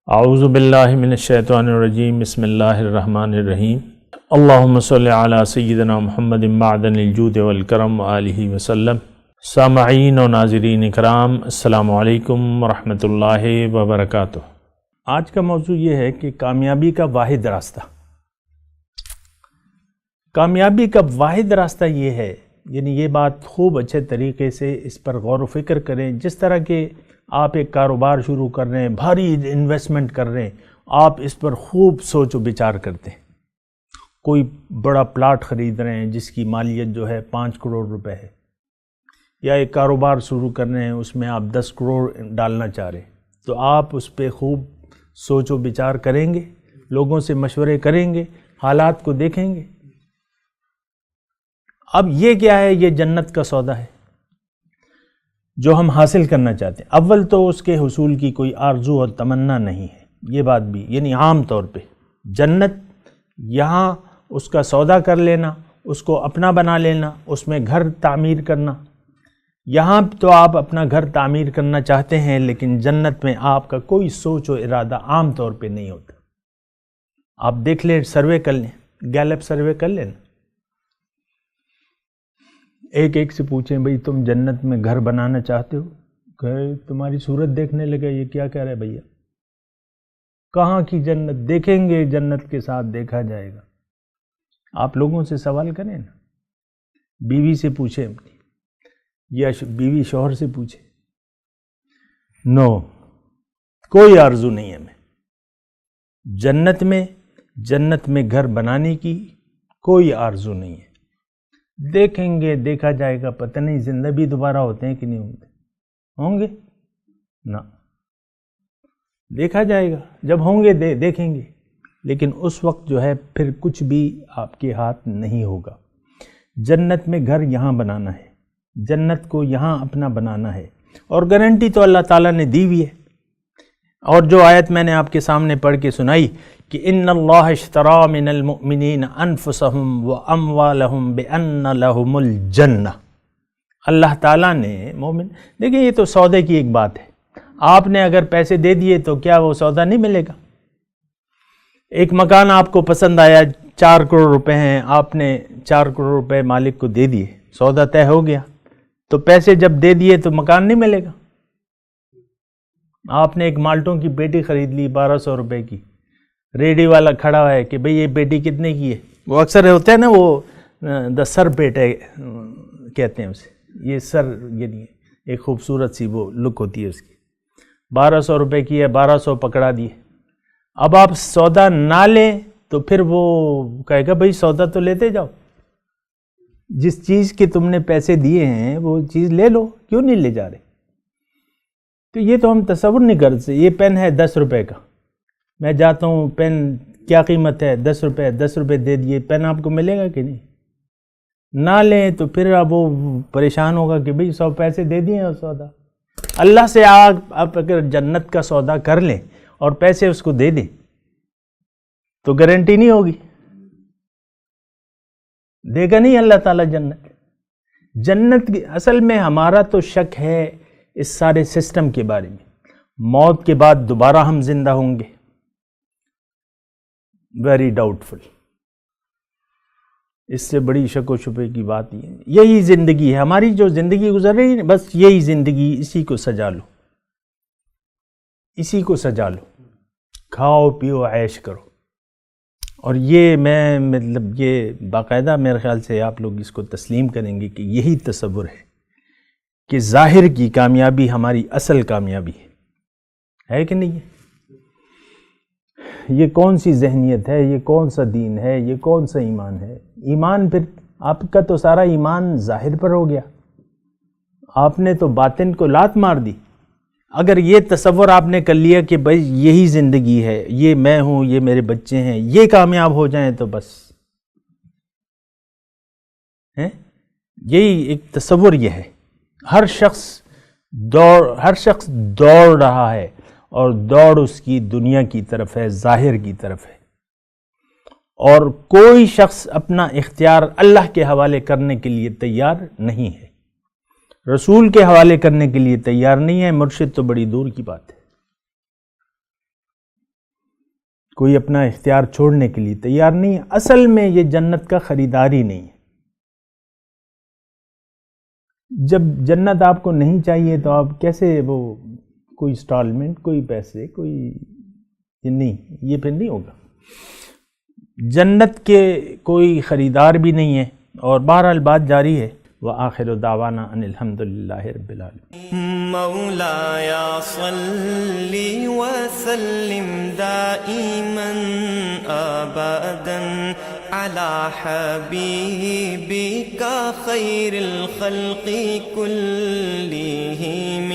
اعوذ باللہ من الشیطان الرجیم بسم اللہ الرحمن الرحیم اللہم صلی علی سیدنا محمد معدن الجود والکرم وآلہ وسلم۔ سامعین و ناظرین اکرام، السلام علیکم ورحمۃ اللہ وبرکاتہ۔ آج کا موضوع یہ ہے کہ کامیابی کا واحد راستہ۔ کامیابی کا واحد راستہ یہ ہے، یعنی یہ بات خوب اچھے طریقے سے اس پر غور و فکر کریں۔ جس طرح کہ آپ ایک کاروبار شروع کر رہے ہیں، بھاری انویسٹمنٹ کر رہے ہیں، آپ اس پر خوب سوچ و بچار کرتے ہیں۔ کوئی بڑا پلاٹ خرید رہے ہیں جس کی مالیت جو ہے 5 کروڑ روپے ہے، یا ایک کاروبار شروع کر رہے ہیں اس میں آپ 10 کروڑ ڈالنا چاہ رہے ہیں، تو آپ اس پہ خوب سوچ و بچار کریں گے، لوگوں سے مشورے کریں گے، حالات کو دیکھیں گے۔ اب یہ کیا ہے؟ یہ جنت کا سودا ہے جو ہم حاصل کرنا چاہتے ہیں۔ اول تو اس کے حصول کی کوئی آرزو اور تمنا نہیں ہے، یہ بات بھی، یعنی عام طور پہ جنت یہاں اس کا سودا کر لینا، اس کو اپنا بنا لینا، اس میں گھر تعمیر کرنا۔ یہاں تو آپ اپنا گھر تعمیر کرنا چاہتے ہیں، لیکن جنت میں آپ کا کوئی سوچ و ارادہ عام طور پہ نہیں ہوتا۔ آپ دیکھ لیں، سروے کر لیں، گیلپ سروے کر لیں، ایک سے پوچھیں بھئی تم جنت میں گھر بنانا چاہتے ہو؟ کہ تمہاری صورت دیکھنے لگا یہ کیا کہہ رہے بھیا، کہاں کی جنت؟ دیکھیں گے جنت کے ساتھ دیکھا جائے گا۔ آپ لوگوں سے سوال کریں نا، بیوی سے پوچھیں اپنی، یا بیوی شوہر سے پوچھے، نو، کوئی آرزو نہیں ہے ہمیں جنت میں گھر بنانے کی کوئی آرزو نہیں ہے۔ دیکھیں گے، دیکھا جائے گا، پتہ نہیں زندہ بھی دوبارہ ہوتے ہیں کہ نہیں ہوتے، ہوں گے نا، دیکھا جائے گا، جب ہوں گے دیکھیں گے، لیکن اس وقت جو ہے پھر کچھ بھی آپ کے ہاتھ نہیں ہوگا۔ جنت میں گھر یہاں بنانا ہے، جنت کو یہاں اپنا بنانا ہے، اور گارنٹی تو اللہ تعالیٰ نے دی ہوئی ہے۔ اور جو آیت میں نے آپ کے سامنے پڑھ کے سنائی کہ ان اللہ اشتری من المؤمنین انفسهم واموالهم بان لهم الجنہ، اللہ تعالیٰ نے مومن، دیکھیں یہ تو سودے کی ایک بات ہے، آپ نے اگر پیسے دے دیے تو کیا وہ سودا نہیں ملے گا؟ ایک مکان آپ کو پسند آیا، 4 کروڑ روپے ہیں، آپ نے 4 کروڑ روپے مالک کو دے دیے، سودا طے ہو گیا، تو پیسے جب دے دیے تو مکان نہیں ملے گا۔ آپ نے ایک مالٹوں کی پیٹی خرید لی 1200 روپے کی، ریڈی والا کھڑا ہے کہ بھئی یہ پیٹی کتنے کی ہے؟ وہ اکثر ہوتا ہے نا، وہ سر پیٹے کہتے ہیں اسے، یہ سر، یعنی ایک خوبصورت سی وہ لک ہوتی ہے اس کی، 1200 روپے کی ہے، 1200 پکڑا دیے۔ اب آپ سودا نہ لیں تو پھر وہ کہے گا بھئی سودا تو لیتے جاؤ، جس چیز کے تم نے پیسے دیے ہیں وہ چیز لے لو، کیوں نہیں لے جا رہے؟ تو یہ تو ہم تصور نہیں کر سکتے۔ یہ پین ہے 10 روپے کا، میں جاتا ہوں، پین کیا قیمت ہے؟ 10 روپے، 10 روپے دے دیے، پین آپ کو ملے گا کہ نہیں؟ نہ لیں تو پھر اب وہ پریشان ہوگا کہ بھئی 100 پیسے دے دیے ہیں سودا۔ اللہ سے آپ اگر جنت کا سودا کر لیں اور پیسے اس کو دے دیں تو گارنٹی نہیں ہوگی، دے گا نہیں اللہ تعالیٰ جنت کی۔ اصل میں ہمارا تو شک ہے اس سارے سسٹم کے بارے میں، موت کے بعد دوبارہ ہم زندہ ہوں گے، ویری ڈاؤٹ فل۔ اس سے بڑی شک و شبے کی بات یہ ہے، یہی زندگی ہے ہماری، جو زندگی گزر رہی ہے، بس یہی زندگی، اسی کو سجا لو، اسی کو سجا لو، کھاؤ پیو عیش کرو۔ اور یہ میں مطلب یہ باقاعدہ میرے خیال سے آپ لوگ اس کو تسلیم کریں گے کہ یہی تصور ہے کہ ظاہر کی کامیابی ہماری اصل کامیابی ہے کہ نہیں ہے؟ یہ کون سی ذہنیت ہے؟ یہ کون سا دین ہے؟ یہ کون سا ایمان ہے؟ ایمان پھر آپ کا تو سارا ایمان ظاہر پر ہو گیا، آپ نے تو باطن کو لات مار دی۔ اگر یہ تصور آپ نے کر لیا کہ بھائی یہی زندگی ہے، یہ میں ہوں، یہ میرے بچے ہیں، یہ کامیاب ہو جائیں تو بس، یہی ایک تصور یہ ہے۔ ہر شخص دوڑ رہا ہے، اور دوڑ اس کی دنیا کی طرف ہے، ظاہر کی طرف ہے، اور کوئی شخص اپنا اختیار اللہ کے حوالے کرنے کے لیے تیار نہیں ہے، رسول کے حوالے کرنے کے لیے تیار نہیں ہے، مرشد تو بڑی دور کی بات ہے۔ کوئی اپنا اختیار چھوڑنے کے لیے تیار نہیں ہے. اصل میں یہ جنت کا خریدار ہی نہیں ہے. جب جنت آپ کو نہیں چاہیے تو آپ کیسے وہ کوئی انسٹالمنٹ، کوئی پیسے، کوئی یہ نہیں، یہ پھر نہیں ہوگا. جنت کے کوئی خریدار بھی نہیں ہے. اور بہرحال بات جاری ہے. وآخر دعوانا ان الحمدللہ رب العالمین. مولایا صلی وسلم دائما ابدا على حبیبک خیر الخلق كلهم.